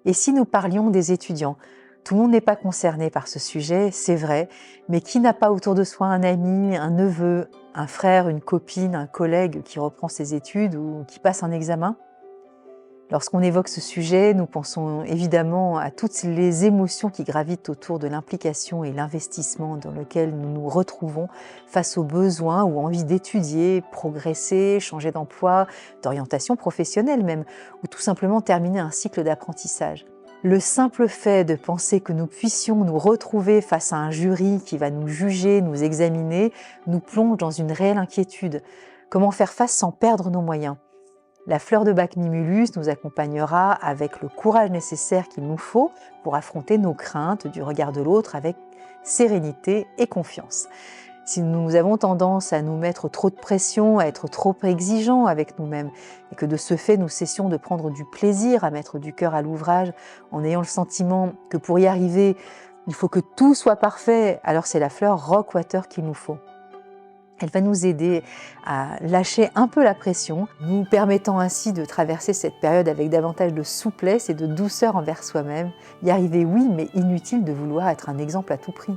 Et si nous parlions des étudiants? Tout le monde n'est pas concerné par ce sujet, c'est vrai, mais qui n'a pas autour de soi un ami, un neveu, un frère, une copine, un collègue qui reprend ses études ou qui passe un examen? Lorsqu'on évoque ce sujet, nous pensons évidemment à toutes les émotions qui gravitent autour de l'implication et l'investissement dans lequel nous nous retrouvons face aux besoins ou envies d'étudier, progresser, changer d'emploi, d'orientation professionnelle même, ou tout simplement terminer un cycle d'apprentissage. Le simple fait de penser que nous puissions nous retrouver face à un jury qui va nous juger, nous examiner, nous plonge dans une réelle inquiétude. Comment faire face sans perdre nos moyens? La fleur de bac Mimulus nous accompagnera avec le courage nécessaire qu'il nous faut pour affronter nos craintes du regard de l'autre avec sérénité et confiance. Si nous avons tendance à nous mettre trop de pression, à être trop exigeants avec nous-mêmes, et que de ce fait nous cessions de prendre du plaisir à mettre du cœur à l'ouvrage en ayant le sentiment que pour y arriver, il faut que tout soit parfait, alors c'est la fleur Rockwater qu'il nous faut. Elle va nous aider à lâcher un peu la pression, nous permettant ainsi de traverser cette période avec davantage de souplesse et de douceur envers soi-même. Y arriver, oui, mais inutile de vouloir être un exemple à tout prix.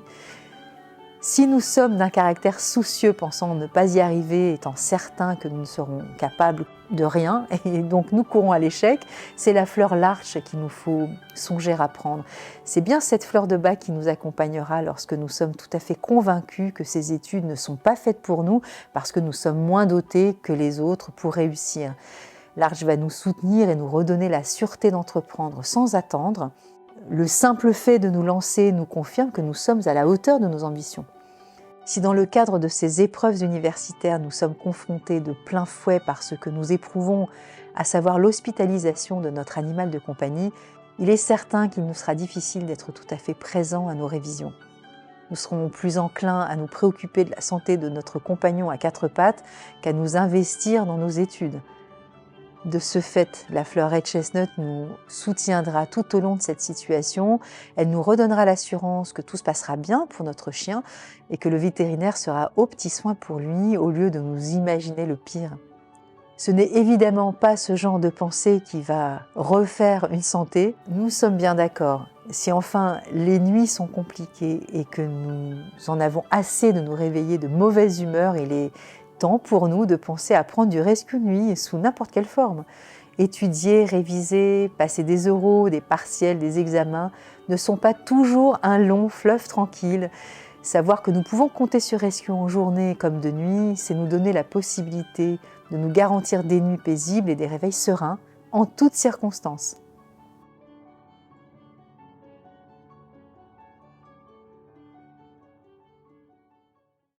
Si nous sommes d'un caractère soucieux, pensant ne pas y arriver, étant certains que nous ne serons capables de rien, et donc nous courons à l'échec, c'est la fleur larche qu'il nous faut songer à prendre. C'est bien cette fleur de bac qui nous accompagnera lorsque nous sommes tout à fait convaincus que ces études ne sont pas faites pour nous, parce que nous sommes moins dotés que les autres pour réussir. L'arche va nous soutenir et nous redonner la sûreté d'entreprendre sans attendre. Le simple fait de nous lancer nous confirme que nous sommes à la hauteur de nos ambitions. Si dans le cadre de ces épreuves universitaires, nous sommes confrontés de plein fouet par ce que nous éprouvons, à savoir l'hospitalisation de notre animal de compagnie, il est certain qu'il nous sera difficile d'être tout à fait présents à nos révisions. Nous serons plus enclins à nous préoccuper de la santé de notre compagnon à quatre pattes qu'à nous investir dans nos études. De ce fait, la fleur Red Chestnut nous soutiendra tout au long de cette situation. Elle nous redonnera l'assurance que tout se passera bien pour notre chien et que le vétérinaire sera aux petits soins pour lui au lieu de nous imaginer le pire. Ce n'est évidemment pas ce genre de pensée qui va refaire une santé, nous sommes bien d'accord. Si enfin les nuits sont compliquées et que nous en avons assez de nous réveiller de mauvaise humeur, il est temps pour nous de penser à prendre du rescue nuit sous n'importe quelle forme. Étudier, réviser, passer des oraux, des partiels, des examens ne sont pas toujours un long fleuve tranquille. Savoir que nous pouvons compter sur Rescue en journée comme de nuit, c'est nous donner la possibilité de nous garantir des nuits paisibles et des réveils sereins en toutes circonstances.